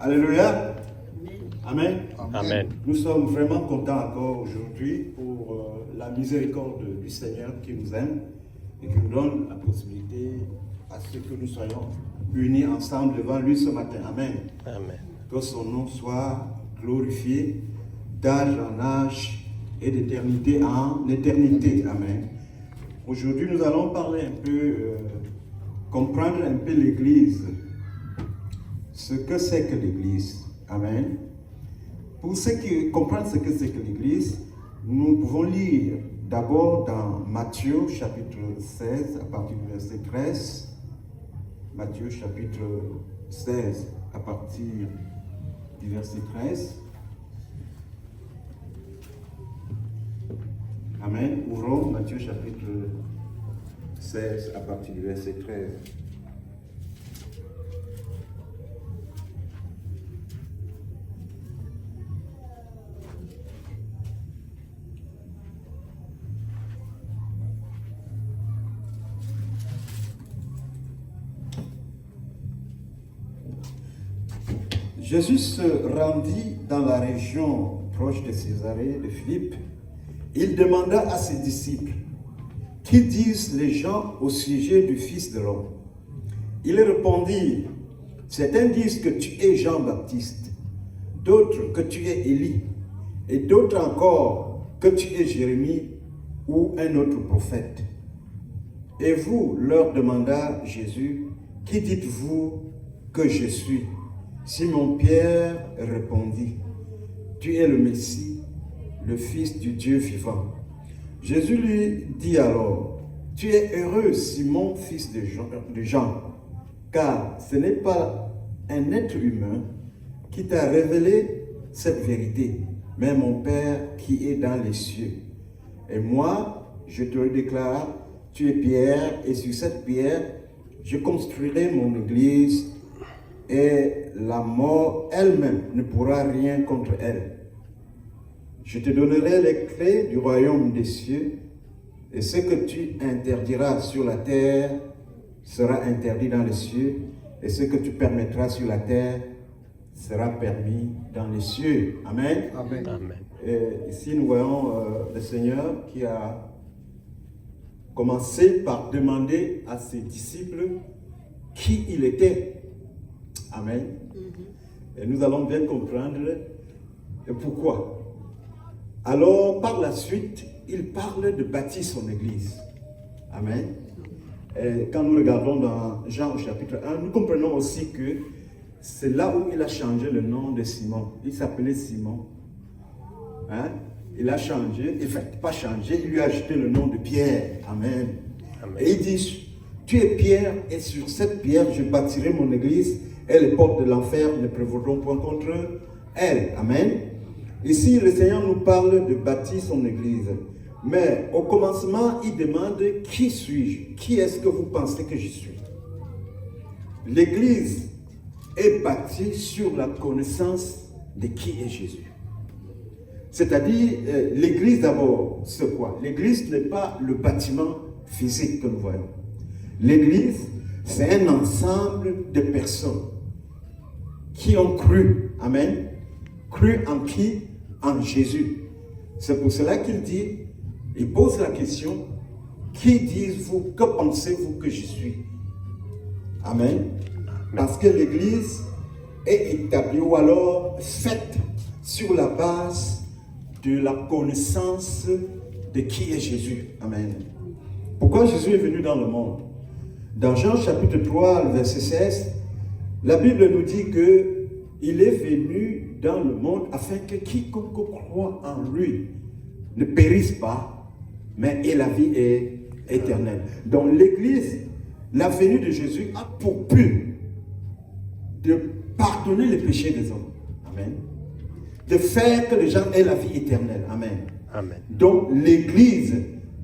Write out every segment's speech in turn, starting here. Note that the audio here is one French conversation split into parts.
Alléluia. Amen. Amen. Nous sommes vraiment contents encore aujourd'hui pour la miséricorde du Seigneur qui nous aime et qui nous donne la possibilité à ce que nous soyons unis ensemble devant lui ce matin. Amen. Amen. Que son nom soit glorifié d'âge en âge et d'éternité en éternité. Amen. Aujourd'hui, nous allons parler un peu, comprendre un peu l'Église. Ce que c'est que l'Église. Amen. Pour comprendre ce que c'est que l'Église, nous pouvons lire d'abord dans Matthieu chapitre 16 à partir du verset 13. Matthieu chapitre 16 à partir du verset 13. Amen. Ouvrons Matthieu chapitre 16 à partir du verset 13. Jésus se rendit dans la région proche de Césarée de Philippe. Il demanda à ses disciples, « Qui disent les gens au sujet du Fils de l'homme ?» Ils répondirent, « Certains disent que tu es Jean-Baptiste, d'autres que tu es Élie, et d'autres encore que tu es Jérémie ou un autre prophète. » Et vous, leur demanda Jésus, « Qui dites-vous que je suis ?» Simon-Pierre répondit, « Tu es le Messie, le Fils du Dieu vivant. » Jésus lui dit alors, « Tu es heureux, Simon, fils de Jean, car ce n'est pas un être humain qui t'a révélé cette vérité, mais mon Père qui est dans les cieux. Et moi, je te le déclare, tu es Pierre, et sur cette pierre, je construirai mon église, et la mort elle-même ne pourra rien contre elle. Je te donnerai les clés du royaume des cieux, et ce que tu interdiras sur la terre sera interdit dans les cieux, et ce que tu permettras sur la terre sera permis dans les cieux. Amen. Amen. Amen. Et ici, nous voyons le Seigneur qui a commencé par demander à ses disciples qui il était. Amen. Et nous allons bien comprendre pourquoi. Alors, par la suite, il parle de bâtir son église. Amen. Et quand nous regardons dans Jean au chapitre 1, nous comprenons aussi que c'est là où il a changé le nom de Simon. Il s'appelait Simon. Hein? Il a changé, enfin, pas changé, il lui a ajouté le nom de Pierre. Amen. Amen. Et il dit, tu es Pierre, et sur cette pierre, je bâtirai mon église, et les portes de l'enfer ne prévaudront point contre elle. Amen. Ici, le Seigneur nous parle de bâtir son église. Mais au commencement, il demande, qui suis-je? Qui est-ce que vous pensez que je suis? L'église est bâtie sur la connaissance de qui est Jésus. C'est-à-dire, l'église d'abord, c'est quoi? L'église n'est pas le bâtiment physique que nous voyons. L'église, c'est un ensemble de personnes qui ont cru, amen, cru en qui? En Jésus. C'est pour cela qu'il dit, il pose la question, qui dites-vous, que pensez-vous que je suis? Amen. Parce que l'église est établie ou alors faite sur la base de la connaissance de qui est Jésus. Amen. Pourquoi Jésus est venu dans le monde? Dans Jean chapitre 3, verset 16, la Bible nous dit qu'il est venu dans le monde afin que quiconque croit en lui ne périsse pas, mais ait la vie éternelle. Donc l'église, la venue de Jésus a pour but de pardonner les péchés des hommes. Amen. De faire que les gens aient la vie éternelle. Amen. Amen. Donc l'église,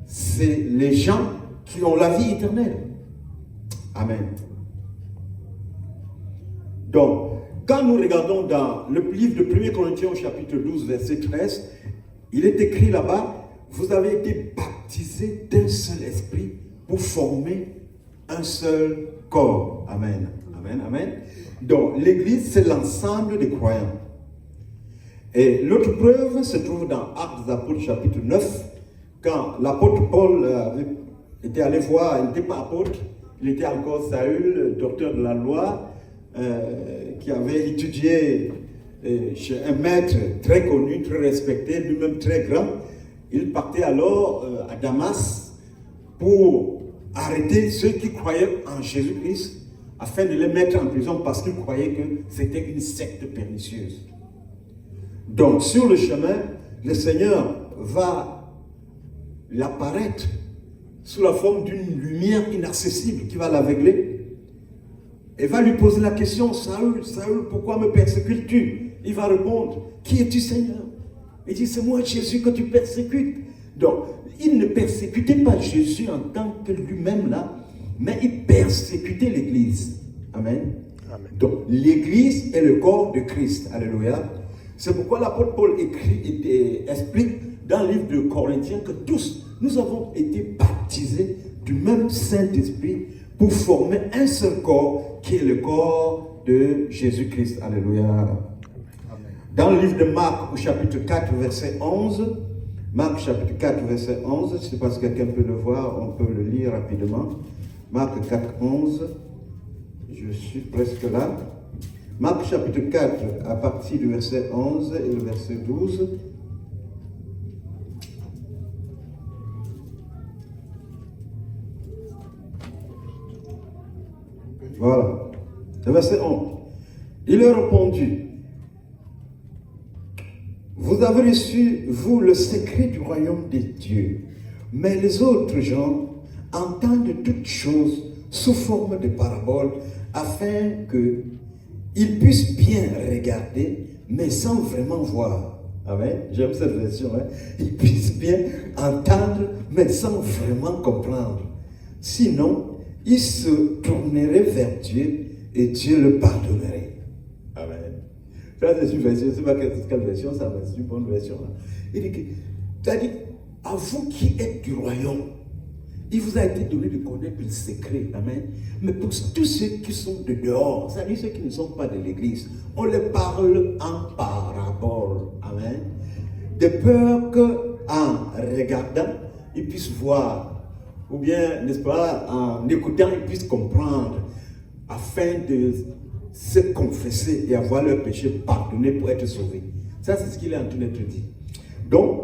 c'est les gens qui ont la vie éternelle. Amen. Donc, quand nous regardons dans le livre de 1 Corinthiens au chapitre 12, verset 13, il est écrit là-bas, vous avez été baptisés d'un seul esprit pour former un seul corps. Amen. Amen. Amen. Donc, l'Église, c'est l'ensemble des croyants. Et l'autre preuve se trouve dans Actes des Apôtres, chapitre 9, quand l'apôtre Paul était allé voir, il n'était pas apôtre, il était encore Saül, docteur de la loi, qui avait étudié chez un maître très connu, très respecté, lui-même très grand. Il partait alors à Damas pour arrêter ceux qui croyaient en Jésus-Christ, afin de les mettre en prison parce qu'ils croyaient que c'était une secte pernicieuse. Donc, sur le chemin, le Seigneur va l'apparaître sous la forme d'une lumière inaccessible qui va l'aveugler et va lui poser la question: Saül, Saül, pourquoi me persécutes-tu? Il va répondre: qui es-tu, Seigneur? Il dit: c'est moi, Jésus, que tu persécutes. Donc, il ne persécutait pas Jésus en tant que lui-même là, mais il persécutait l'Église. Amen. Amen. Donc, l'Église est le corps de Christ. Alléluia. C'est pourquoi l'apôtre Paul explique dans le livre de Corinthiens que tous, nous avons été baptisés du même Saint-Esprit pour former un seul corps qui est le corps de Jésus-Christ. Alléluia. Amen. Dans le livre de Marc, au chapitre 4, verset 11, Marc chapitre 4, verset 11, je ne sais pas si quelqu'un peut le voir, on peut le lire rapidement. Marc 4, 11, je suis presque là. Marc chapitre 4, à partir du verset 11 et le verset 12. Voilà, le verset 11. Il leur répondit: vous avez reçu, vous, le secret du royaume des dieux, mais les autres gens entendent toutes choses sous forme de paraboles, afin qu'ils puissent bien regarder, mais sans vraiment voir. Amen. J'aime cette version. Hein? Ils puissent bien entendre, mais sans vraiment comprendre. Sinon, ils se tourneraient vers Dieu et Dieu le pardonnerait. Amen. Ça, c'est une version, je ne sais pas quelle version ça va, c'est une bonne version. Là. Il dit que, c'est-à-dire, à vous qui êtes du royaume, il vous a été donné de connaître le secret. Amen. Mais pour tous ceux qui sont de dehors, c'est-à-dire ceux qui ne sont pas de l'église, on les parle en parabole. Amen. De peur qu'en regardant, ils puissent voir, ou bien, n'est-ce pas, en écoutant, ils puissent comprendre, afin de se confesser et avoir leurs péchés pardonnés pour être sauvés. Ça, c'est ce qu'il est en train de te dire. Donc,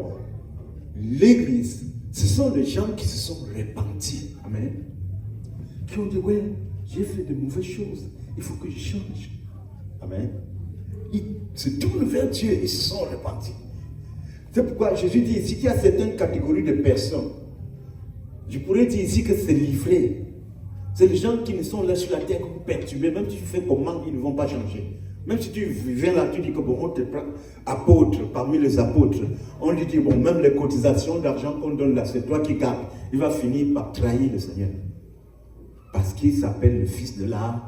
l'église, ce sont les gens qui se sont repentis. Amen. Qui ont dit: ouais, j'ai fait de mauvaises choses, il faut que je change. Amen. Ils se tournent vers Dieu, ils se sont repentis. C'est pourquoi Jésus dit ici qu'il y a certaines catégories de personnes. Je pourrais dire ici que c'est livré. C'est les gens qui ne sont là sur la terre pour perturber. Même si tu fais comment, ils ne vont pas changer. Même si tu viens là, tu dis que bon, on te prend apôtre parmi les apôtres. On lui dit: bon, même les cotisations d'argent qu'on donne là, c'est toi qui gardes. Il va finir par trahir le Seigneur. Parce qu'il s'appelle le fils de la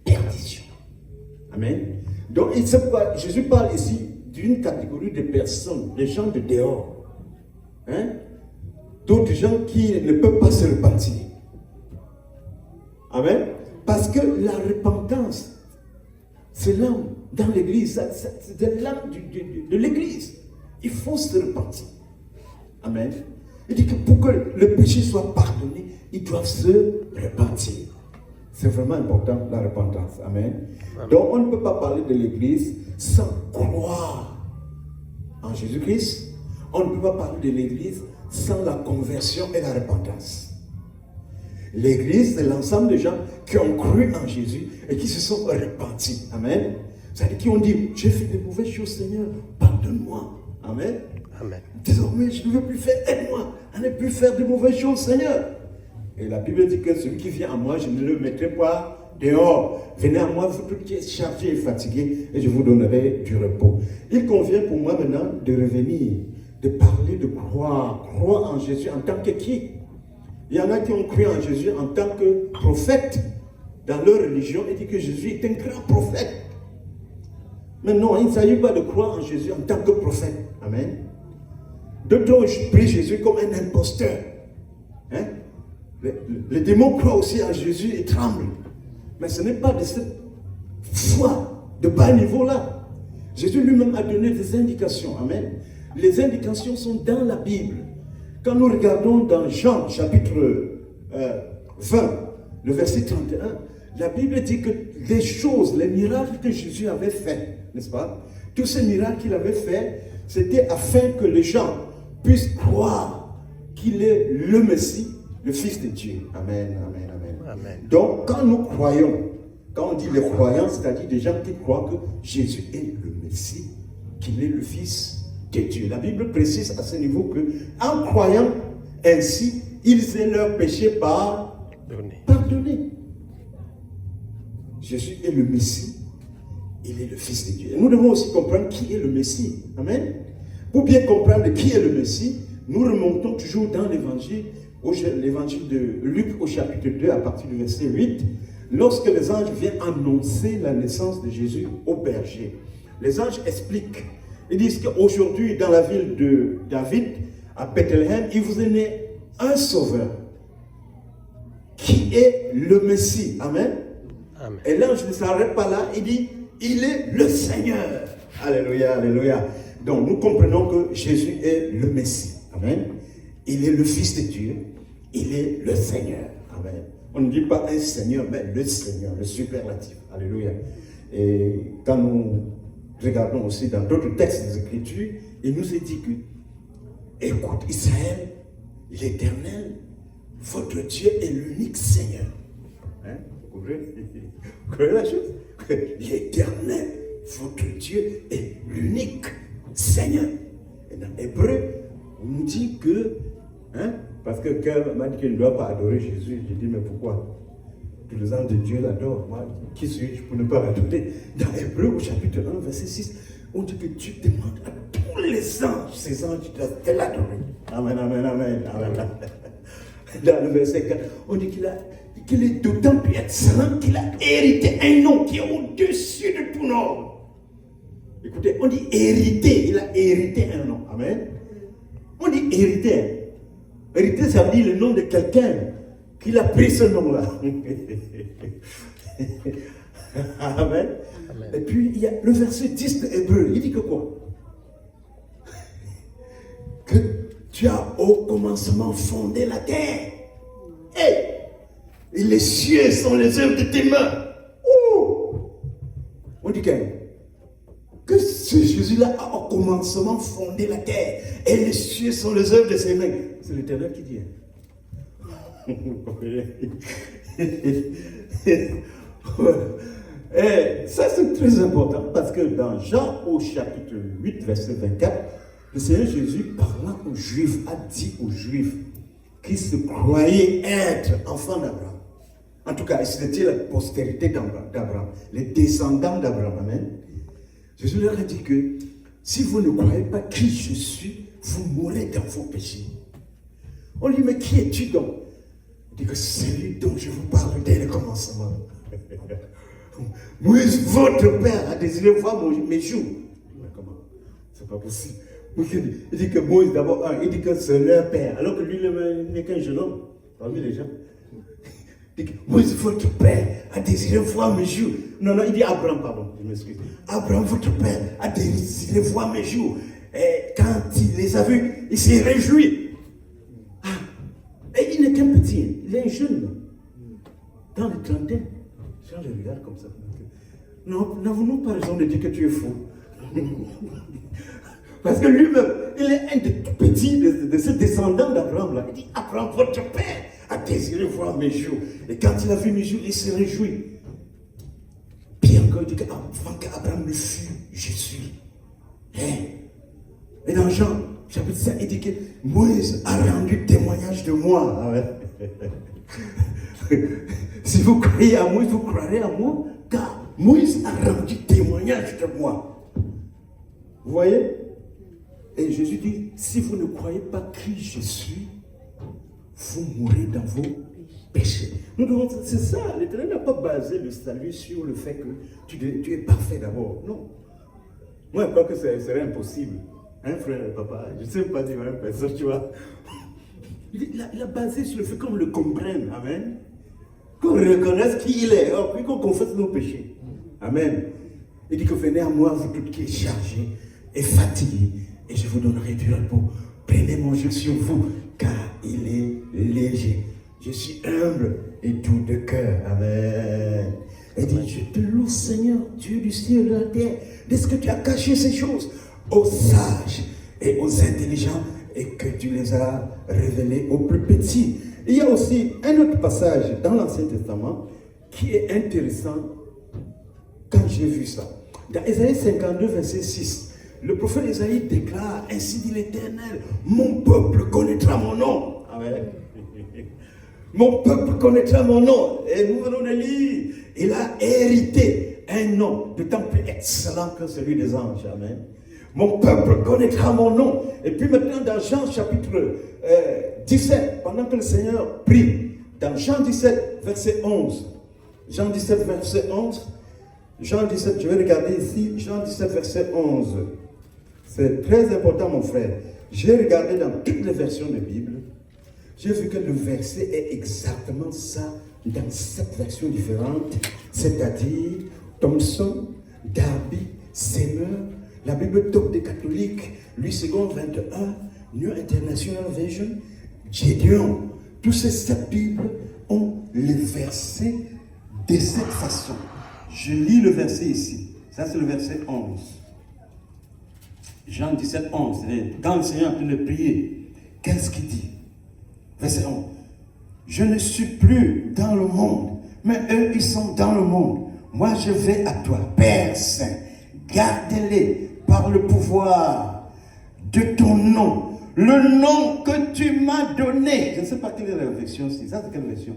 perdition. Amen. Donc, c'est pourquoi Jésus parle ici d'une catégorie de personnes, des gens de dehors. Hein? D'autres gens qui ne peuvent pas se repentir. Amen. Parce que la repentance, c'est l'âme dans l'église, c'est l'âme de l'église. Il faut se repentir. Amen. Il dit que pour que le péché soit pardonné, ils doivent se repentir. C'est vraiment important, la repentance. Amen. Amen. Donc, on ne peut pas parler de l'église sans croire en Jésus-Christ. On ne peut pas parler de l'église sans la conversion et la repentance. L'église, c'est l'ensemble des gens qui ont cru en Jésus et qui se sont repentis. Amen. C'est-à-dire qui ont dit: j'ai fait de mauvaises choses, Seigneur, pardonne-moi. Amen. Amen. Désormais, je ne veux plus faire, aide-moi à ne plus faire de mauvaises choses, Seigneur. Et la Bible dit que celui qui vient à moi, je ne le mettrai pas dehors. Venez à moi, vous tous qui êtes chargés et fatigués, et je vous donnerai du repos. Il convient pour moi maintenant de revenir, de parler de croire en Jésus en tant que qui? Il y en a qui ont cru en Jésus en tant que prophète dans leur religion et dit que Jésus est un grand prophète. Mais non, il ne s'agit pas de croire en Jésus en tant que prophète. Amen. D'autres ont pris Jésus comme un imposteur. Hein? Les démons croient aussi en Jésus et tremblent. Mais ce n'est pas de cette foi de bas niveau là. Jésus lui-même a donné des indications. Amen. Les indications sont dans la Bible. Quand nous regardons dans Jean chapitre 20, le verset 31, la Bible dit que les choses, les miracles que Jésus avait faits, n'est-ce pas? Tous ces miracles qu'il avait faits, c'était afin que les gens puissent croire qu'il est le Messie, le Fils de Dieu. Amen, amen, amen. Amen. Donc, quand nous croyons, quand on dit les croyants, c'est-à-dire des gens qui croient que Jésus est le Messie, qu'il est le Fils de Dieu. La Bible précise à ce niveau que, en croyant ainsi, ils aient leurs péchés pardonnés. Jésus est le Messie, il est le Fils de Dieu. Et nous devons aussi comprendre qui est le Messie. Amen. Pour bien comprendre qui est le Messie, nous remontons toujours dans l'évangile de Luc au chapitre 2 à partir du verset 8, lorsque les anges viennent annoncer la naissance de Jésus au berger. Les anges expliquent. Ils disent qu'aujourd'hui, dans la ville de David, à Bethléem, il vous est né un sauveur qui est le Messie. Amen. Amen. Et l'ange ne s'arrête pas là, il dit, il est le Seigneur. Alléluia, alléluia. Donc nous comprenons que Jésus est le Messie. Amen. Il est le Fils de Dieu. Il est le Seigneur. Amen. On ne dit pas un Seigneur, mais le Seigneur, le superlatif. Alléluia. Et quand nous regardons aussi dans d'autres textes des Écritures, il nous est dit que, écoute Israël, l'Éternel, votre Dieu est l'unique Seigneur. Hein? Vous comprenez la chose? L'Éternel, votre Dieu est l'unique Seigneur. Et dans Hébreu, on nous dit que, parce que quelqu'un m'a dit qu'il ne doit pas adorer Jésus, j'ai dit mais pourquoi? Tous les anges de Dieu l'adorent. Moi, qui suis-je pour ne pas l'adorer? Dans Hébreu, au chapitre 1, verset 6, on dit que Dieu demande à tous les anges, ces anges doivent l'adorer. Amen, amen, amen, amen. Dans le verset 4, on dit qu'il est d'autant plus excellent qu'il a hérité un nom qui est au-dessus de tout nom. Écoutez, on dit hérité, il a hérité un nom. Amen. On dit hérité. Hérité, ça veut dire le nom de quelqu'un qu'il a pris ce nom-là. Amen. Amen. Et puis, il y a le verset 10 de Hébreu. Il dit que quoi? Que tu as au commencement fondé la terre. Et les cieux sont les œuvres de tes mains. On dit que ce Jésus-là a au commencement fondé la terre. Et les cieux sont les œuvres de ses mains. C'est l'Éternel qui dit. Et ça c'est très important parce que dans Jean au chapitre 8 verset 24, le Seigneur Jésus parlant aux Juifs a dit aux Juifs qui se croyaient être enfants d'Abraham. En tout cas, c'était la postérité d'Abraham, les descendants d'Abraham. Amen. Jésus leur a dit que si vous ne croyez pas qui je suis, vous mourrez dans vos péchés. On lui dit, mais qui es-tu donc? Il dit que c'est lui dont je vous parle dès le commencement. Moïse, votre père, a désiré voir mes jours. Mais comment? C'est pas possible. Il dit que Moïse, d'abord, il dit que c'est leur père, alors que lui, il n'est qu'un jeune homme parmi les gens. Il dit que Moïse, votre père, a désiré voir mes jours. Non, il dit Abraham, pardon, je m'excuse. Abraham, votre père, a désiré voir mes jours. Et quand il les a vus, il s'est réjoui. Et il n'est qu'un petit, il est un jeune. Dans le trentaine, si on le regarde comme ça, non, n'avons-nous pas raison de dire que tu es fou? Parce que lui-même, il est un des tout petits de ce descendant d'Abraham. Il dit, Abraham, votre père, a désiré voir mes jours. Et quand il a vu mes jours, il s'est réjoui. Puis encore, il dit qu'avant qu'Abraham le fût, je suis. Et dans Jean, chapitre 5, il dit que Moïse a rendu témoignage de moi. Si vous croyez à Moïse, vous croirez à moi, car Moïse a rendu témoignage de moi. Vous voyez? Et Jésus dit, si vous ne croyez pas qui je suis, vous mourrez dans vos péchés. C'est ça, l'Éternel n'a pas basé le salut sur le fait que tu es parfait d'abord. Non. Moi, je crois que ce serait impossible. Hein, frère, papa, je ne sais pas dire à une personne, tu vois. Il a basé sur le fait qu'on le comprenne, amen. Qu'on reconnaisse qui il est, puis qu'on confesse nos péchés. Amen. Il dit que venez à moi, vous toutes qui êtes chargés et fatigués, et je vous donnerai du repos. Prenez mon joug sur vous, car il est léger. Je suis humble et doux de cœur. Amen. Il dit, je te loue, Seigneur, Dieu du ciel et de la terre, de ce que tu as caché ces choses aux sages et aux intelligents, et que tu les as révélés aux plus petits. Il y a aussi un autre passage dans l'Ancien Testament qui est intéressant quand j'ai vu ça. Dans Ésaïe 52, verset 6, le prophète Ésaïe déclare, ainsi dit l'Éternel, mon peuple connaîtra mon nom. Amen. Mon peuple connaîtra mon nom. Et nous venons de lire, il a hérité un nom d'autant plus excellent que celui des anges. Amen. Mon peuple connaîtra mon nom. Et puis maintenant dans Jean chapitre 17, pendant que le Seigneur prie, dans Jean 17, verset 11, Jean 17, verset 11, Jean 17, je vais regarder ici, Jean 17, verset 11. C'est très important, mon frère. J'ai regardé dans toutes les versions de Bible. J'ai vu que le verset est exactement ça dans 7 versions différentes, c'est-à-dire Thomson, Darby, Seymour, la Bible Top des catholiques, Louis II 21, New International Version, Gédéon. Tous ces 7 Bibles ont les versets de cette façon. Je lis le verset ici. Ça, c'est le verset 11. Jean 17, 11. Quand le Seigneur peut le prier, qu'est-ce qu'il dit? Verset 11. Je ne suis plus dans le monde, mais eux, ils sont dans le monde. Moi, je vais à toi, Père Saint. Garde-les par le pouvoir de ton nom. Le nom que tu m'as donné. Je ne sais pas quelle est la version. Ça, c'est quelle version?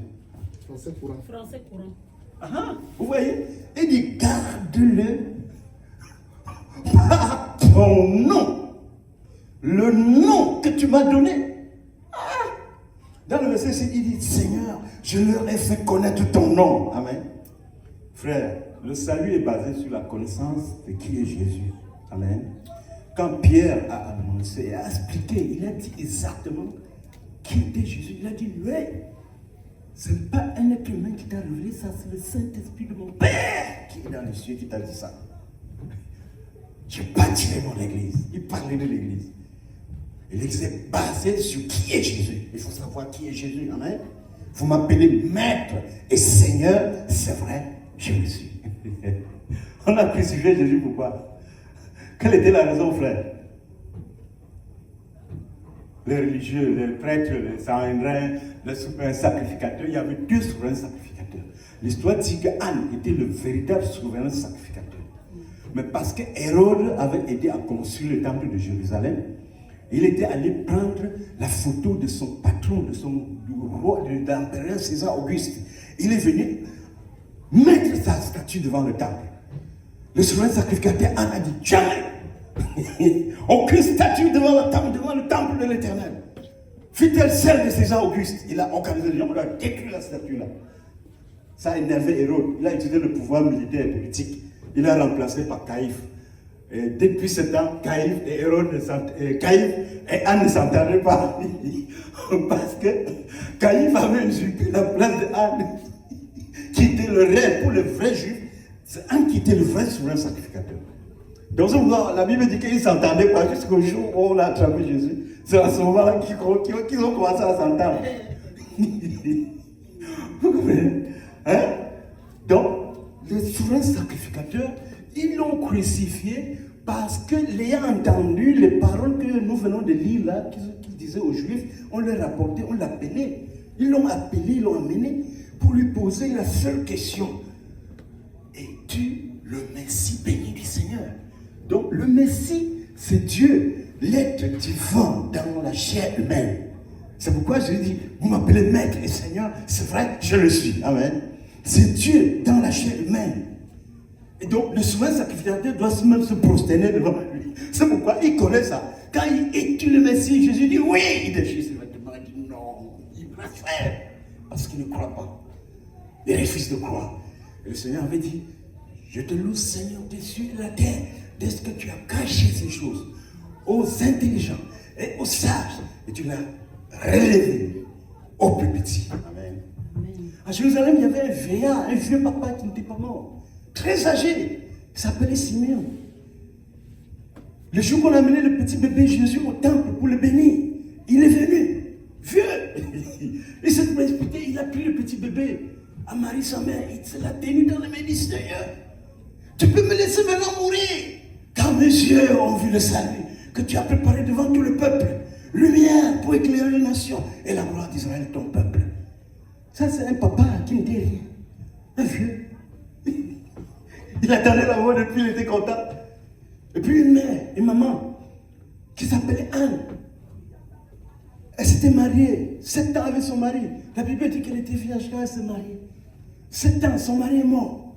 Français courant. Français courant. Ah, vous voyez? Il dit, garde-le par ton nom. Le nom que tu m'as donné. Ah. Dans le verset, il dit, Seigneur, je leur ai fait connaître ton nom. Amen. Frère, le salut est basé sur la connaissance de qui est Jésus. Amen. Quand Pierre a annoncé et a expliqué, il a dit exactement qui était Jésus. Il a dit, lui, ce n'est pas un être humain qui t'a révélé ça, c'est le Saint-Esprit de mon Père qui est dans les cieux qui t'a dit ça. Je bâtirai mon église. Il parlait de l'église. Et l'église est basée sur qui est Jésus. Il faut savoir qui est Jésus. Amen. Vous m'appelez Maître et Seigneur, c'est vrai, je le suis. On a crucifié Jésus pourquoi? Quelle était la raison, frère? Les religieux, les prêtres, les souverains, les souverains sacrificateurs, il y avait 2 souverains sacrificateurs. L'histoire dit qu'Anne était le véritable souverain sacrificateur. Mais parce que Hérode avait aidé à construire le temple de Jérusalem, il était allé prendre la photo de son patron, du roi, de l'empereur César Auguste. Il est venu mettre sa statue devant le temple. Le souverain sacrificateur Anne a dit jamais. Aucune statue devant le temple de l'Éternel. Fut-elle celle de César Auguste? Il a organisé les gens, on a détruit la statue là. Ça a énervé Hérode. Il a utilisé le pouvoir militaire et politique. Il a remplacé par Caïphe. Et depuis ce temps, Caïphe et Anne ne s'entendaient pas. Parce que Caïphe avait usurpé la place de Anne, qui était le rêve pour les vrais juifs. C'est Anne qui était le vrai souverain sacrificateur. Donc, la Bible dit qu'ils ne s'entendaient pas jusqu'au jour où on a attrapé Jésus. C'est à ce moment-là qu'ils ont commencé à s'entendre. Vous comprenez? Hein? Donc, les souverains sacrificateurs, ils l'ont crucifié parce que, l'ayant entendu les paroles que nous venons de lire là, qu'ils disaient aux Juifs, on les rapportait, on l'appelait. Ils l'ont appelé, ils l'ont amené pour lui poser la seule question. Es-tu le Messie béni du Seigneur? Donc le Messie, c'est Dieu, l'être divin dans la chair humaine. C'est pourquoi je dis, vous m'appelez Maître et Seigneur, c'est vrai, je le suis. Amen. C'est Dieu dans la chair humaine. Et donc le souverain sacrificateur doit même se prosterner devant lui. C'est pourquoi il connaît ça. Quand il est le Messie, Jésus dit oui, il déchire ses vêtements, il dit non, il blasphème. Parce qu'il ne croit pas. Il refuse de croire. Et le Seigneur avait dit, je te loue, Seigneur, des cieux et de la terre, de ce que tu as caché ces choses aux intelligents et aux sages, et tu l'as relevé aux plus petits. Amen. Amen. À Jérusalem, il y avait un vieillard, un vieux papa qui n'était pas mort. très âgé. Il s'appelait Simeon. Le jour qu'on a amené le petit bébé Jésus au temple pour le bénir, il est venu, vieux. Il s'est précipité, il a pris le petit bébé à Marie, sa mère, il se l'a tenu dans les mains du Seigneur. Tu peux me laisser maintenant mourir, car mes yeux ont vu le salut que tu as préparé devant tout le peuple. Lumière pour éclairer les nations et la gloire d'Israël, ton peuple. Ça, c'est un papa qui ne dit rien. Un vieux. Il attendait la mort depuis, il était content. Et puis une mère, une maman, qui s'appelait Anne. Elle s'était mariée 7 ans avec son mari. La Bible dit qu'elle était vierge quand elle s'est mariée. 7 ans, son mari est mort.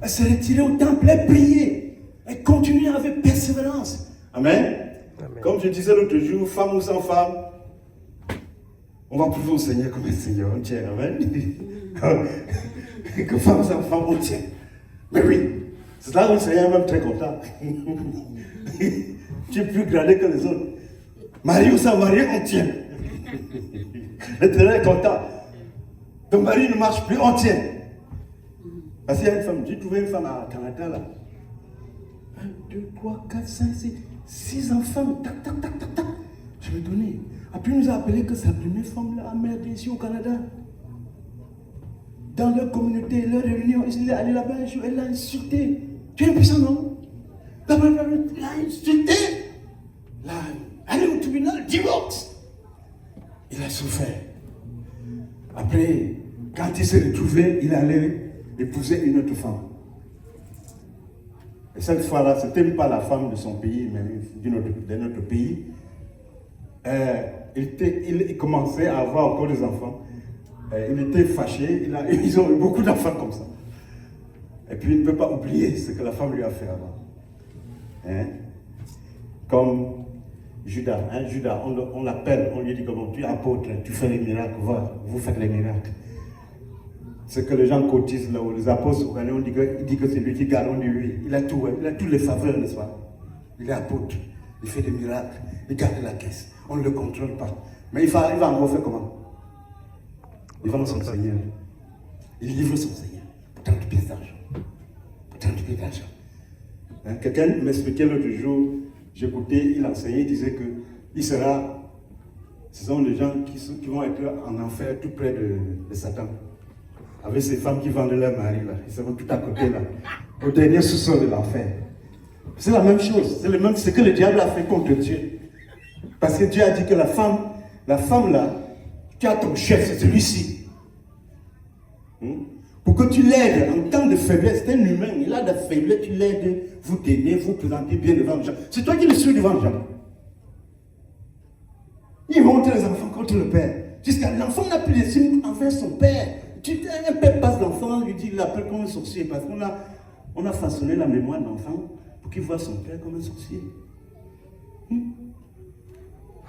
Elle s'est retirée au temple, elle priait. Elle continuait avec persévérance. Amen. Amen. Comme je disais l'autre jour, femme ou sans femme, on va prouver au Seigneur comme un Seigneur, on tient. Amen. Que femme ou sans femme, on tient. Mais oui, c'est là où le Seigneur est même très content. Tu es plus gradé que les autres. Marie ou sans mari, on tient. Le Seigneur est content. Ton mari ne marche plus, on tient. Parce qu'il y a une femme, j'ai trouvé une femme à Canada là. 1, 2, 3, 4, 5, 6 enfants. Tac, tac, tac, tac, tac. Je vais donner. Après, il nous a appelé que sa première femme là, a merdé ici au Canada. Dans leur communauté, leur réunion, il est allé là-bas un jour, elle l'a insulté. Tu es impuissant, non? Elle l'a insulté. Là, allez au tribunal, divorce. Il a souffert. Après, quand il s'est retrouvé, il allait épouser une autre femme. Et cette fois-là, ce n'était pas la femme de son pays, mais d'un autre pays. Il commençait à avoir encore des enfants. Il était fâché, ils ont eu beaucoup d'enfants comme ça. Et puis il ne peut pas oublier ce que la femme lui a fait avant. Hein? Comme Judas, hein? Judas, on l'appelle, on lui dit comment tu es apôtre, tu fais les miracles, voilà, vous faites les miracles. Ce que les gens cotisent là, où les apôtres, on dit que c'est lui qui garde, on dit oui, il a tout, il a toutes les faveurs, n'est-ce pas? Il est apôtre, il fait des miracles, il garde la caisse, on ne le contrôle pas. Mais il va encore faire comment? Il vend son Seigneur. Il livre son Seigneur pour 30 pièces d'argent. Pour 30 pièces d'argent. Hein? Quelqu'un m'expliquait l'autre jour, j'écoutais, il enseignait, il disait que ce sont les gens qui vont être en enfer tout près de Satan. Avec ces femmes qui vendent leur mari là. Ils seront tout à côté là. Au dernier sous-sol de l'enfer. C'est la même chose. C'est ce que le diable a fait contre Dieu. Parce que Dieu a dit que la femme là, tu as ton chef, c'est celui-ci. Pour que tu l'aides en temps de faiblesse, c'est un humain, il a de la faiblesse, tu l'aides, vous t'aidez, vous présentez bien devant les gens. C'est toi qui le suis devant les gens. Il monte les enfants contre le père. Jusqu'à l'enfant n'a plus d'estime envers son père. Un père passe l'enfant, lui dit, il l'appelle comme un sorcier, parce qu'on a façonné la mémoire de l'enfant pour qu'il voit son père comme un sorcier.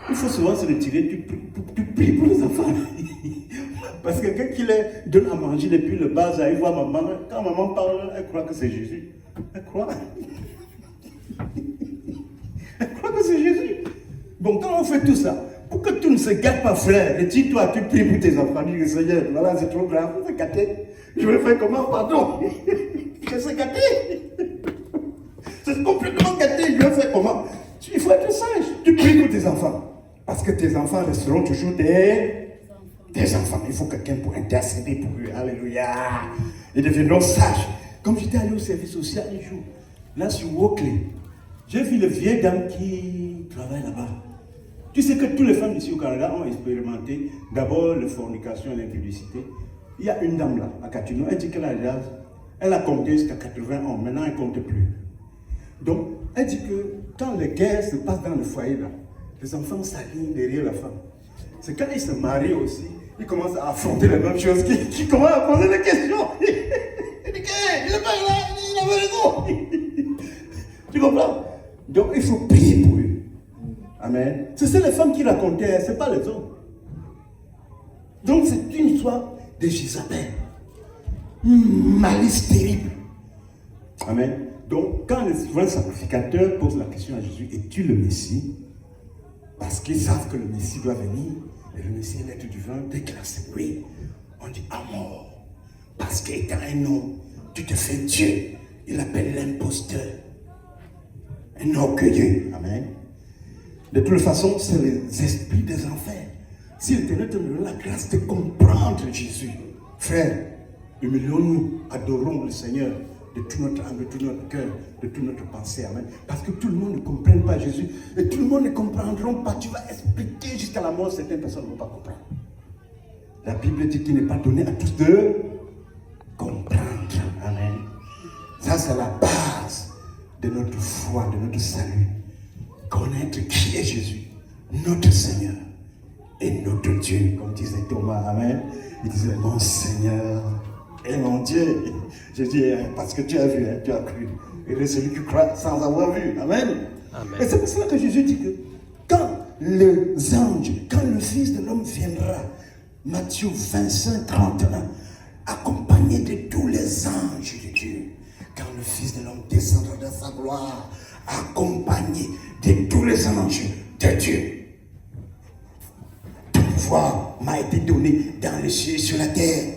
Il faut souvent se retirer, tu pries pour les enfants. Parce que quelqu'un qui leur donne à manger depuis le bas, il voit maman, quand maman parle, elle croit que c'est Jésus. Elle croit. Elle croit que c'est Jésus. Bon, quand on fait tout ça, pour que tout ne se gâte pas, frère, retire-toi, tu pries pour tes enfants, dis Seigneur, voilà, c'est trop grave, c'est gâté. Je vais faire comment, pardon? Je sais gâté. C'est complètement gâté, je vais faire comment? Il faut être sage. Tu pries pour tes enfants. Parce que tes enfants resteront toujours des enfants. Il faut quelqu'un pour intercéder pour eux. Alléluia. Ils deviendront sages. Comme j'étais allé au service social un jour, là sur Walkley, j'ai vu le vieil dame qui travaille là-bas. Tu sais que toutes les femmes ici au Canada ont expérimenté d'abord la fornication et l'impudicité. Il y a une dame là, à Catino, elle dit qu'elle a compté jusqu'à 80 ans. Maintenant, elle ne compte plus. Donc, elle dit que quand les guerres se passent dans le foyer, là, les enfants s'alignent derrière la femme. C'est quand ils se marient aussi, ils commencent à affronter les mêmes choses, qui commencent à poser des questions. Il dit qu'il est pas là, il avait raison. Tu comprends? Donc, il faut prier pour eux. Amen. C'est les femmes qui racontaient, ce n'est pas les hommes. Donc, c'est une histoire de Jézabel. Malice terrible. Amen. Donc, quand les souverains sacrificateurs posent la question à Jésus, es-tu le Messie? Parce qu'ils savent que le Messie doit venir, et le Messie est l'être du vin, dès qu'il a oui, on dit à mort. Parce qu'étant un homme, tu te fais Dieu. Il appelle l'imposteur. Un orgueilleux. Amen. De toute façon, c'est les esprits des enfers. S'il te donne la grâce de comprendre Jésus, frère, humilions-nous, adorons le Seigneur de tout notre âme, de tout notre cœur, de toute notre pensée. Amen. Parce que tout le monde ne comprend pas Jésus et tout le monde ne comprendra pas. Tu vas expliquer jusqu'à la mort, certaines personnes ne vont pas comprendre. La Bible dit qu'il n'est pas donné à tous de comprendre. Amen. Ça, c'est la base de notre foi, de notre salut. Connaître qui est Jésus, notre Seigneur et notre Dieu. Comme disait Thomas, amen. Il disait, mon Seigneur et mon Dieu. Jésus, parce que tu as vu, tu as cru. Il est celui qui croit sans avoir vu. Amen. Amen. Et c'est pour cela que Jésus dit que quand les anges, quand le Fils de l'homme viendra, Matthieu 25, 31, accompagné de tous les anges de Dieu, quand le Fils de l'homme descendra dans sa gloire, accompagné de tous les anges de Dieu. Tout pouvoir m'a été donné dans les cieux et sur la terre.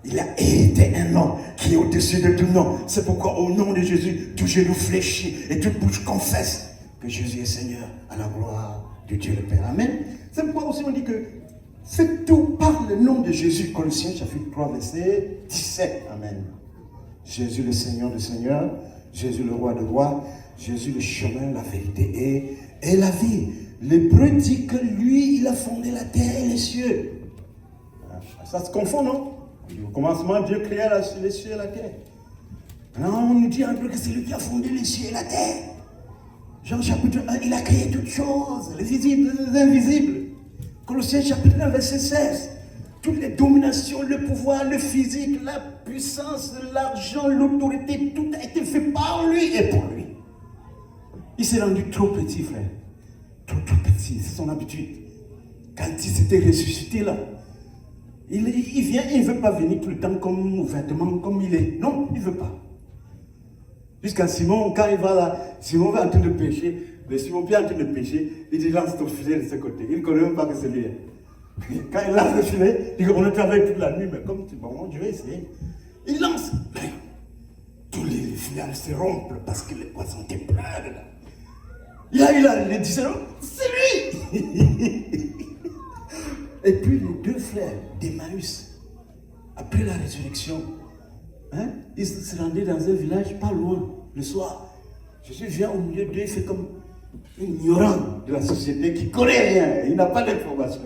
Il a été un nom qui est au-dessus de tout nom. C'est pourquoi au nom de Jésus, tout genou fléchit et toute bouche confesse que Jésus est Seigneur à la gloire de Dieu le Père. Amen. C'est pourquoi aussi on dit que faites tout par le nom de Jésus. Colossiens chapitre 3 verset 17. Amen. Jésus le Seigneur des Seigneurs, Jésus le Roi des Rois, Jésus le chemin, la vérité et la vie. L'Hébreu dit que lui, il a fondé la terre et les cieux. Ça se confond, non? Au commencement, Dieu créa les cieux et la terre. Maintenant, on nous dit un peu que c'est lui qui a fondé les cieux et la terre. Jean chapitre 1, il a créé toutes choses, les visibles et les invisibles. Colossiens chapitre 1, verset 16. Toutes les dominations, le pouvoir, le physique, la puissance, l'argent, l'autorité, tout a été fait par lui et pour lui. Il s'est rendu trop petit, frère. Trop petit, c'est son habitude. Quand il s'était ressuscité là, il vient, il ne veut pas venir tout le temps comme ouvertement, comme il est. Non, il ne veut pas. Jusqu'à Simon, quand il va là, Simon va en train de pêcher, mais Simon vient en train de pêcher, il dit lance ton filet de ce côté. Il ne connaît même pas que c'est lui. Quand il lance le filet, il dit on a travaillé toute la nuit, mais comme tu bon, je vais essayer. Il lance. Tous les filets se rompent parce que les poissons étaient pleins dedans. Il a dit c'est lui. Et puis les deux frères d'Emmaüs, après la résurrection, ils se rendaient dans un village pas loin, le soir. Jésus vient au milieu d'eux, il fait comme un ignorant de la société qui ne connaît rien, il n'a pas d'information.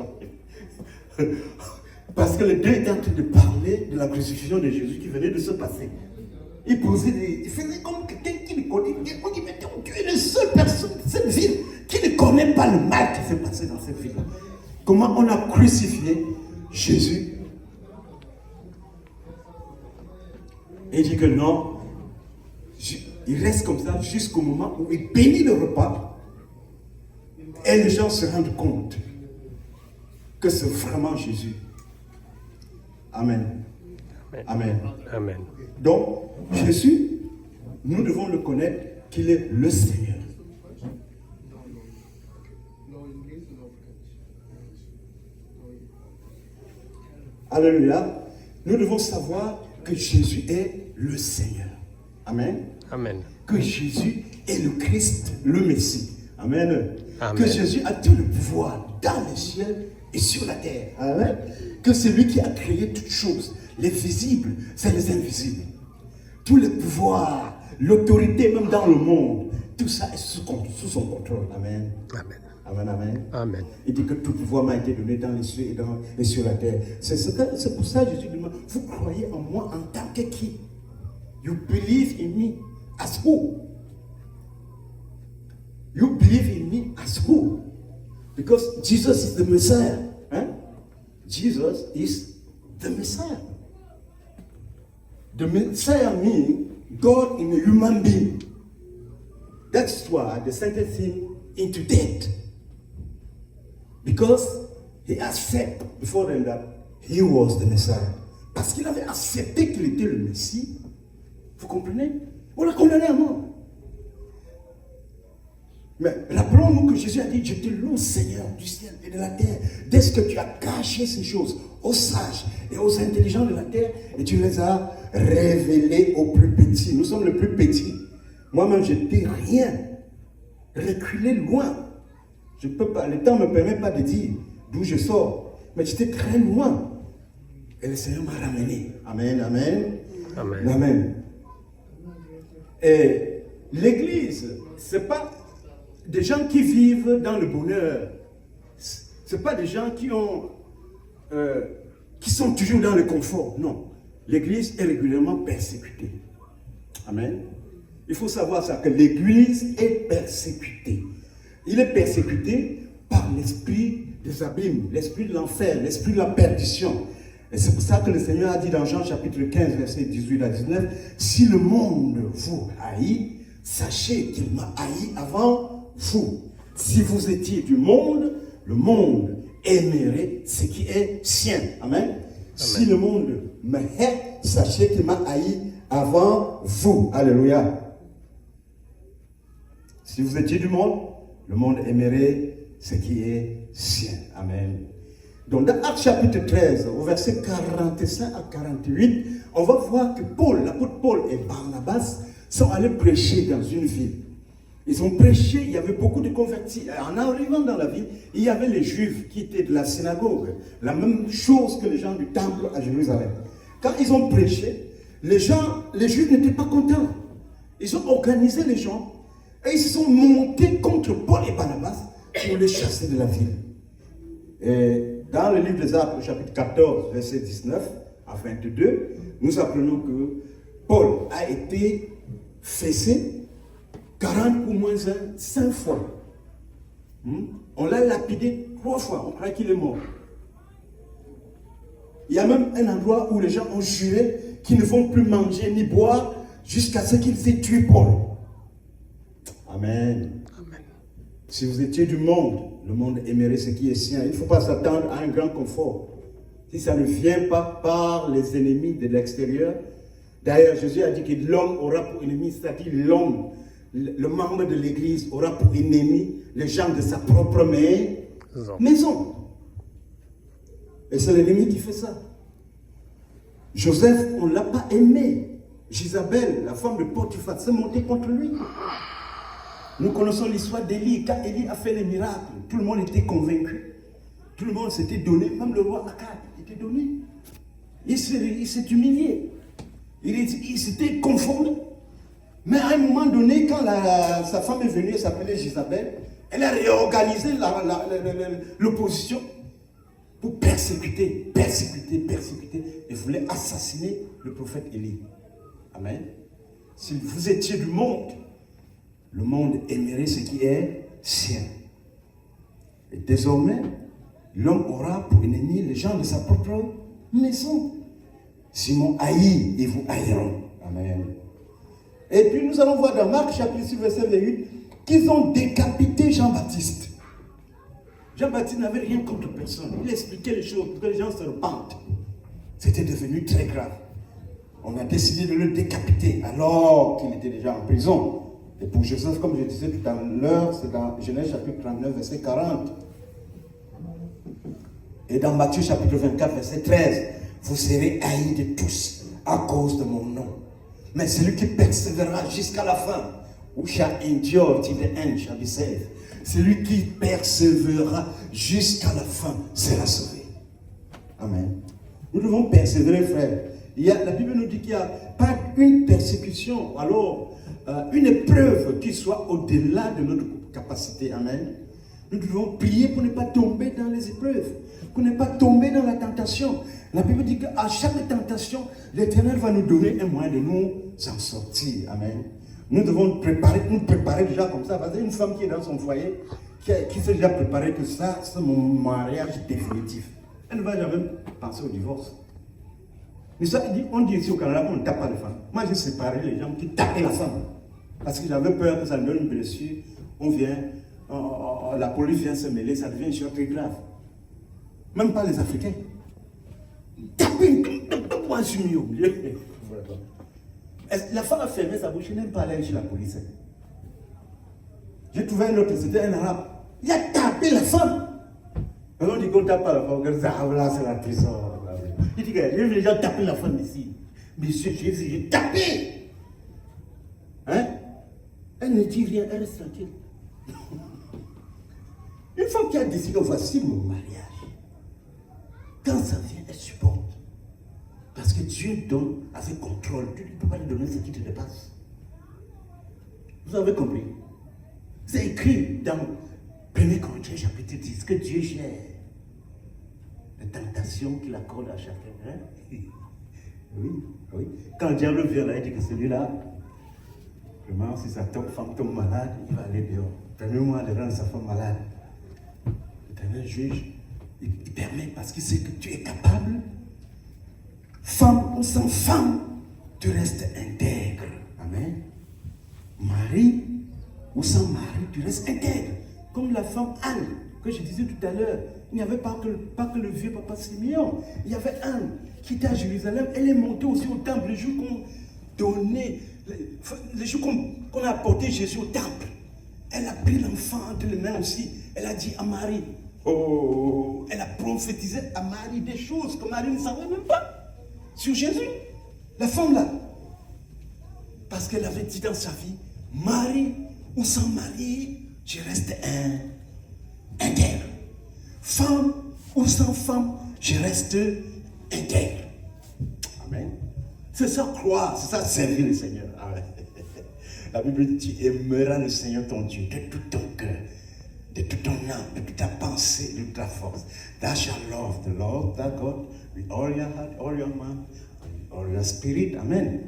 Parce que les deux étaient en train de parler de la crucifixion de Jésus qui venait de se passer. Il faisait comme quelqu'un qui ne connaît rien. On dit, mais tu es la seule personne de cette ville qui ne connaît pas le mal qui s'est passé dans cette ville-là. Comment on a crucifié Jésus. Et il dit que non, il reste comme ça jusqu'au moment où il bénit le repas et les gens se rendent compte que c'est vraiment Jésus. Amen. Amen. Amen. Donc, Jésus, nous devons le connaître qu'il est le Seigneur. Alléluia. Nous devons savoir que Jésus est le Seigneur. Amen. Amen. Que Jésus est le Christ, le Messie. Amen. Amen. Que Jésus a tout le pouvoir dans les cieux et sur la terre. Amen. Que c'est lui qui a créé toutes choses. Les visibles, c'est les invisibles. Tous les pouvoirs, l'autorité même dans le monde, tout ça est sous son contrôle. Amen. Amen. Amen, amen. Amen. Il dit que tout pouvoir m'a été donné dans les cieux et sur la terre. C'est pour ça que Jésus demande, vous croyez en moi en tant que qui? You believe in me as who? You believe in me as who? Because Jesus is the Messiah. Jesus is the Messiah. The Messiah means God in a human being. That's why they sentenced him into death. Because he accepted before them that he was the Messiah. Parce qu'il avait accepté qu'il était le Messie. Vous comprenez? On l'a condamné à mort. Mais rappelons-nous que Jésus a dit, je te loue Seigneur du ciel et de la terre, dès que tu as caché ces choses aux sages et aux intelligents de la terre, et tu les as révélées aux plus petits. Nous sommes les plus petits. Moi-même, je n'étais rien. Reculé loin. Je peux pas, le temps ne me permet pas de dire d'où je sors. Mais j'étais très loin. Et le Seigneur m'a ramené. Amen, amen. Amen. Amen. Et l'église, ce n'est pas des gens qui vivent dans le bonheur. Ce n'est pas des gens qui sont toujours dans le confort. Non. L'église est régulièrement persécutée. Amen. Il faut savoir ça, que l'église est persécutée. Il est persécuté par l'esprit des abîmes, l'esprit de l'enfer, l'esprit de la perdition. Et c'est pour ça que le Seigneur a dit dans Jean chapitre 15, verset 18 à 19, si le monde vous haït, sachez qu'il m'a haï avant vous. Si vous étiez du monde, le monde aimerait ce qui est sien. Amen. Amen. Si le monde me hait, sachez qu'il m'a haï avant vous. Alléluia. Si vous étiez du monde, le monde aimerait ce qui est sien. Amen. Donc dans Actes chapitre 13, au verset 45 à 48, on va voir que l'apôtre Paul et Barnabas sont allés prêcher dans une ville. Ils ont prêché, il y avait beaucoup de convertis. En arrivant dans la ville, il y avait les Juifs qui étaient de la synagogue. La même chose que les gens du temple à Jérusalem. Quand ils ont prêché, les Juifs n'étaient pas contents. Ils ont organisé les gens et ils se sont montés contre Paul et Barnabas pour les chasser de la ville. Et dans le livre des Actes, chapitre 14, verset 19 à 22, nous apprenons que Paul a été fessé 40 pour moins 1, 5 fois. On l'a lapidé 3 fois, on croit qu'il est mort. Il y a même un endroit où les gens ont juré qu'ils ne vont plus manger ni boire jusqu'à ce qu'ils aient tué Paul. Amen. Amen. Si vous étiez du monde, le monde aimerait ce qui est sien. Il ne faut pas s'attendre à un grand confort. Si ça ne vient pas par les ennemis de l'extérieur. D'ailleurs, Jésus a dit que l'homme aura pour ennemi, c'est-à-dire l'homme, le membre de l'église aura pour ennemi les gens de sa propre maison. Et c'est l'ennemi qui fait ça. Joseph, on ne l'a pas aimé. Jézabel, la femme de Potiphar, s'est montée contre lui. Nous connaissons l'histoire d'Élie. Quand Élie a fait les miracles, tout le monde était convaincu. Tout le monde s'était donné, même le roi Akab était donné. Il s'est humilié. Il s'était conformé. Mais à un moment donné, quand sa femme est venue, elle s'appelait Jézabel, elle a réorganisé l'opposition pour persécuter. Et voulait assassiner le prophète Élie. Amen. Si vous étiez du monde, le monde aimerait ce qui est sien. Et désormais, l'homme aura pour ennemi les gens de sa propre maison. S'ils m'ont haï, ils vous haïront. Amen. Et puis nous allons voir dans Marc chapitre 6, verset 28, qu'ils ont décapité Jean-Baptiste. Jean-Baptiste n'avait rien contre personne. Il expliquait les choses pour que les gens se repentent. C'était devenu très grave. On a décidé de le décapiter alors qu'il était déjà en prison. Et pour Joseph, comme je disais tout à l'heure, c'est dans Genèse chapitre 39, verset 40. Et dans Matthieu chapitre 24, verset 13, vous serez haïs de tous à cause de mon nom. Mais celui qui persévérera jusqu'à la fin, who shall endure till the end shall be saved. Celui qui persévérera jusqu'à la fin sera sauvé. Amen. Nous devons persévérer, frère. La Bible nous dit qu'il n'y a pas une persécution, alors une épreuve qui soit au-delà de notre capacité. Amen. Nous devons prier pour ne pas tomber dans les épreuves, pour ne pas tomber dans la tentation. La Bible dit qu'à chaque tentation, l'Éternel va nous donner un moyen de nous en sortir. Amen. Nous devons nous préparer déjà comme ça. Parce qu'une femme qui est dans son foyer, qui s'est déjà préparée que ça, c'est mon mariage définitif. Elle ne va jamais penser au divorce. Mais ça, on dit ici au Canada qu'on ne tape pas les femmes. Moi, j'ai séparé les gens qui tapaient la femme. Parce que j'avais peur que ça me donne une blessure. La police vient se mêler, ça devient une chose très grave. Même pas les Africains. Taper, moi je suis mis au milieu. La femme a fermé sa bouche, elle n'aime pas aller chez la police. J'ai trouvé un autre, c'était un arabe. Il a tapé la femme. Alors on dit qu'on tape pas la femme, là c'est la prison. Il dit que les gens tapent la femme ici. Monsieur Jésus, j'ai tapé. Hein? Elle ne dit rien, elle reste tranquille. Une femme qui a décidé, voici mon mariage. Quand ça vient, elle supporte. Parce que Dieu donne avec contrôle. Tu ne peux pas lui donner ce qui te dépasse. Vous avez compris? C'est écrit dans 1 Corinthiens chapitre 10 que Dieu gère les tentations qu'il accorde à chacun. Hein? Oui, oui. Quand le diable vient là, il dit que celui-là, vraiment, si sa femme tombe malade, il va aller dehors. Permets-moi de rendre sa femme malade. L'éternel juge, il permet parce qu'il sait que tu es capable. Femme ou sans femme, tu restes intègre. Amen. Mari ou sans mari, tu restes intègre. Comme la femme Anne, que je disais tout à l'heure, il n'y avait pas que le vieux papa Simeon. Il y avait Anne qui était à Jérusalem. Elle est montée aussi au temple le jour qu'on donnait, le jour qu'on a apporté Jésus au temple. Elle a pris l'enfant entre les mains aussi. Elle a dit à Marie, oh, elle a prophétisé à Marie des choses que Marie ne savait même pas sur Jésus. La femme là. Parce qu'elle avait dit dans sa vie, mari ou sans mari, je reste intègre. Femme ou sans femme, je reste intègre. Amen. C'est ça croire, c'est ça servir le Seigneur. Amen. La Bible dit, tu aimeras le Seigneur ton Dieu de tout ton cœur, de toute ton âme, de toute ta pensée, de toute ta force. Thou shalt love the Lord thy God with all your heart, all your mind, all your spirit. Amen.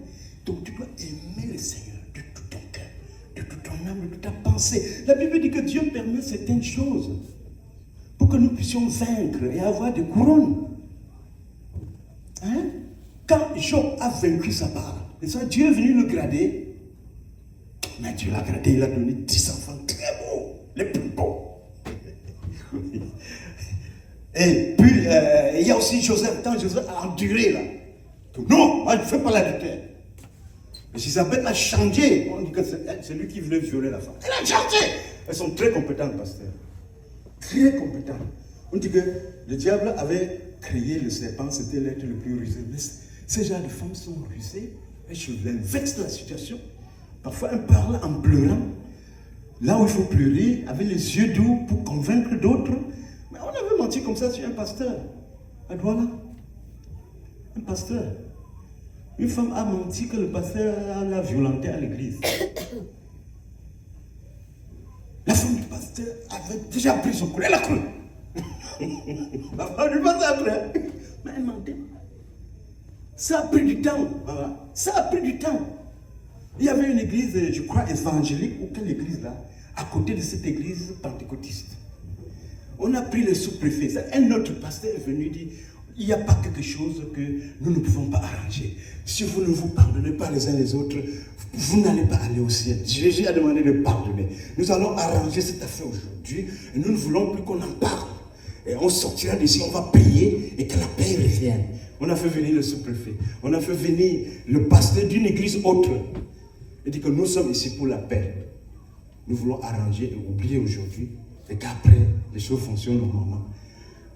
Donc tu dois aimer le Seigneur de tout ton cœur, de toute ton âme, de toute ta pensée. La Bible dit que Dieu permet certaines choses pour que nous puissions vaincre et avoir des couronnes. Hein? Quand Job a vaincu sa part, et ça, Dieu est venu le grader. Mais Dieu l'a gradé, il a donné 10 enfants très beaux, les plus beaux. Et puis, il y a aussi Joseph, quand Joseph a enduré là. Non, moi je ne fais pas l'adultère. Mais Isabelle a changé. On dit que c'est lui qui voulait violer la femme. Elle a changé. Elles sont très compétentes, pasteur. Très compétentes. On dit que le diable avait créé le serpent, c'était l'être le plus rusé. Mais ces gens de femmes sont rusées. Elles vexent la situation. Parfois, elles parlent en pleurant. Là où il faut pleurer, avec les yeux doux pour convaincre d'autres. Mais on avait menti comme ça sur un pasteur. À Douala. Un pasteur. Une femme a menti que le pasteur l'a violenté à l'église. La femme du pasteur avait déjà pris son coup. Elle a cru. La femme du pasteur a cru. Mais elle mentait. Ça a pris du temps. Voilà. Ça a pris du temps. Il y avait une église, je crois, évangélique, ou quelle église là, à côté de cette église pentecôtiste. On a pris le sous-préfet. Un autre pasteur est venu dire, il n'y a pas quelque chose que nous ne pouvons pas arranger. Si vous ne vous pardonnez pas les uns les autres, vous n'allez pas aller au ciel. Jésus a demandé de pardonner. Nous allons arranger cette affaire aujourd'hui et nous ne voulons plus qu'on en parle. Et on sortira d'ici, on va prier et que la paix revienne. On a fait venir le sous-préfet. On a fait venir le pasteur d'une église autre. Il dit que nous sommes ici pour la paix. Nous voulons arranger et oublier aujourd'hui et qu'après, les choses fonctionnent normalement.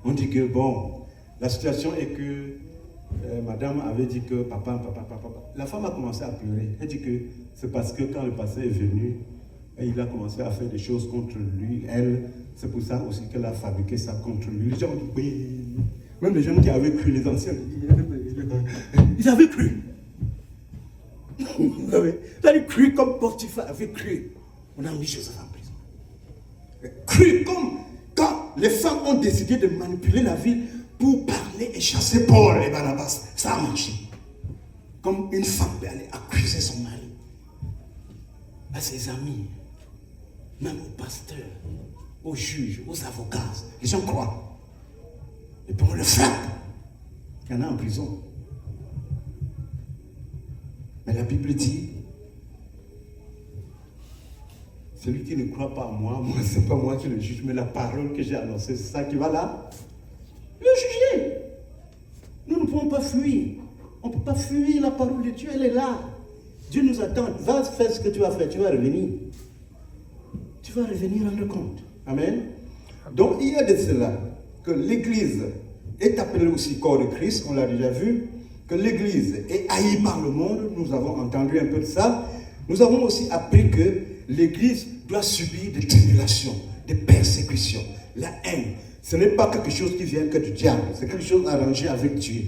On dit que bon, la situation est que madame avait dit que papa. La femme a commencé à pleurer. Elle dit que c'est parce que quand le pasteur est venu, il a commencé à faire des choses contre lui. Elle, c'est pour ça aussi qu'elle a fabriqué ça contre lui. Les gens ont dit oui. Même les gens qui avaient cru, les anciens, ils avaient cru. Ils avaient cru comme Potiphar avait cru. On a mis Joseph en prison. Cru comme quand les femmes ont décidé de manipuler la ville pour parler et chasser Paul et Barnabas. Ça a marché. Comme une femme peut aller accuser son mari, à ses amis, même au pasteur, aux juges, aux avocats. Les gens croient. Et puis on le frappe. Il y en a en prison. Mais la Bible dit, celui qui ne croit pas à moi, ce n'est pas moi qui le juge, mais la parole que j'ai annoncée, c'est ça qui va là le juger. Nous ne pouvons pas fuir. On ne peut pas fuir la parole de Dieu, elle est là. Dieu nous attend. Va faire ce que tu vas faire, tu vas revenir. tu vas revenir rendre compte. Amen. Donc il y a de cela que l'Église est appelée aussi corps de Christ, on l'a déjà vu, que l'Église est haïe par le monde, nous avons entendu un peu de ça. Nous avons aussi appris que l'Église doit subir des tribulations, des persécutions, la haine. Ce n'est pas quelque chose qui vient que du diable, c'est quelque chose arrangé avec Dieu.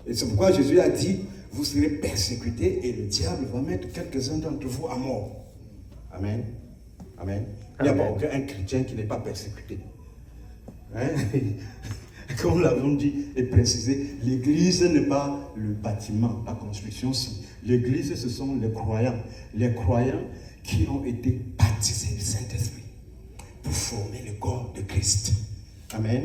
Et c'est pourquoi Jésus a dit, vous serez persécutés et le diable va mettre quelques-uns d'entre vous à mort. Amen. Amen. Il n'y a pas aucun chrétien qui n'est pas persécuté. Hein? Comme nous l'avons dit et précisé, l'Église n'est pas le bâtiment, la construction. L'Église, ce sont les croyants qui ont été baptisés du Saint-Esprit pour former le corps de Christ. Amen.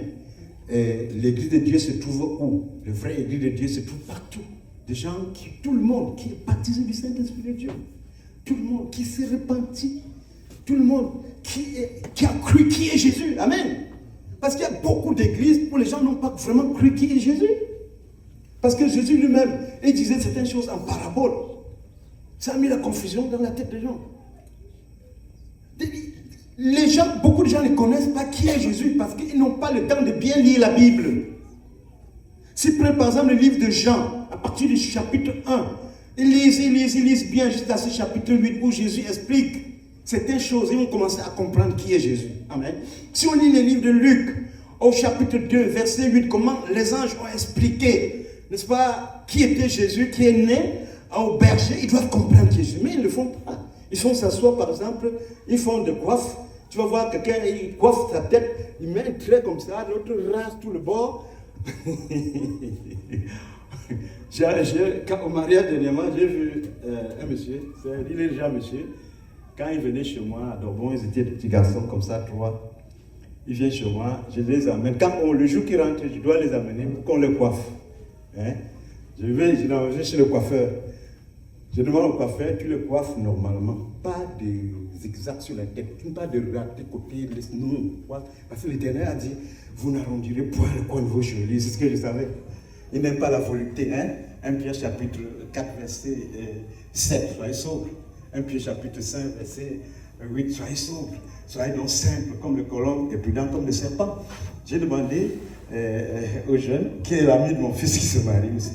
Et l'Église de Dieu se trouve où? Le vrai Église de Dieu se trouve partout. Des gens tout le monde qui est baptisé du Saint-Esprit de Dieu. Tout le monde qui s'est repenti. Tout le monde qui a cru qui est Jésus. Amen. Parce qu'il y a beaucoup d'églises où les gens n'ont pas vraiment cru qui est Jésus. Parce que Jésus lui-même, il disait certaines choses en parabole. Ça a mis la confusion dans la tête des gens. Les gens, beaucoup de gens ne connaissent pas qui est Jésus parce qu'ils n'ont pas le temps de bien lire la Bible. Si prenez par exemple le livre de Jean, à partir du chapitre 1, ils lisent bien jusqu'à ce chapitre 8 où Jésus explique certaines choses, ils vont commencer à comprendre qui est Jésus. Amen. Si on lit les livres de Luc, au chapitre 2, verset 8, comment les anges ont expliqué, n'est-ce pas, qui était Jésus, qui est né au berger, ils doivent comprendre Jésus, mais ils ne le font pas. Ils font s'asseoir, par exemple, ils font des coiffes. Tu vas voir quelqu'un, il coiffe sa tête, il met un trait comme ça, l'autre rase tout le bord. Au mariage dernièrement, j'ai vu un monsieur, il est déjà monsieur. Quand ils venaient chez moi à Dorbon, ils étaient des petits garçons comme ça, 3. Ils viennent chez moi, je les amène. Le jour qu'ils rentrent, je dois les amener pour qu'on les coiffe. Hein? Je vais chez le coiffeur. Je demande au coiffeur, tu le coiffes normalement. Pas de zigzag sur la tête, pas de rater côté, non. Parce que l'Éternel a dit, vous n'arrondirez point le coin de vos cheveux. C'est ce que je savais. Il n'aime pas la volupté. Hein? 1 Pierre chapitre 4, verset 7, soyez sobre. 1 Pierre chapitre 5, verset 8, soyez sobre, soyez donc simple comme le colombe et prudent comme le serpent. J'ai demandé aux jeunes, qui est l'ami de mon fils qui se marie aussi.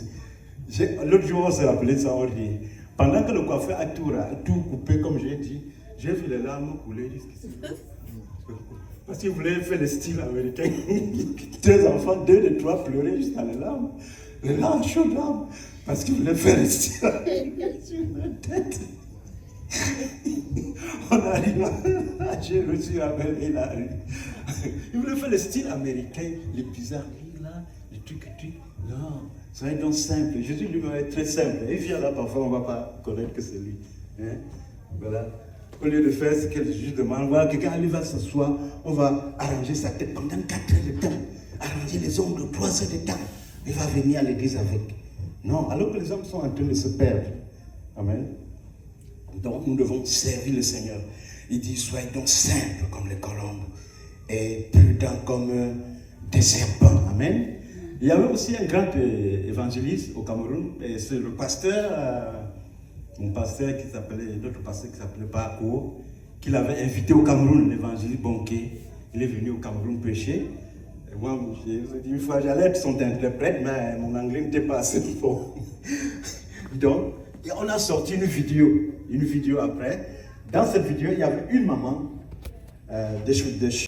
L'autre jour, on s'est rappelé de ça, on dit, pendant que le coiffeur a tout coupé, comme j'ai dit, j'ai vu les larmes couler jusqu'ici. Parce qu'il voulait faire le style américain. 2 enfants, 2 de 3 pleuraient jusqu'à les larmes chaudes larmes, parce qu'il voulait faire le style américain sur la tête. On arrive à j'ai reçu Abel et la rue. Il voulait faire le style américain, les bizarreries là, les trucs. Non, soyez donc simple. Jésus lui-même est très simple. Il vient là, parfois on ne va pas connaître que c'est lui. Hein? Voilà. Au lieu de faire ce que Jésus demande, voilà, quelqu'un va s'asseoir, on va arranger sa tête pendant 4 heures de temps, arranger les ongles 3 heures de temps. Il va venir à l'église avec. Non, alors que les hommes sont en train de se perdre. Amen. Donc nous devons servir le Seigneur. Il dit, soyez donc simples comme les colombes et prudents comme des serpents. Amen. Il y avait aussi un grand évangéliste au Cameroun, et c'est le pasteur, mon pasteur qui s'appelait, d'autres pasteurs qui s'appelait Paco, qui l'avait invité au Cameroun, l'évangéliste Bonquet. Il est venu au Cameroun prêcher. Et moi, je vous ai dit une fois, j'allais être son interprète, mais mon anglais n'était pas assez bon. Donc, et on a sorti une vidéo après. Dans cette vidéo, il y avait une maman de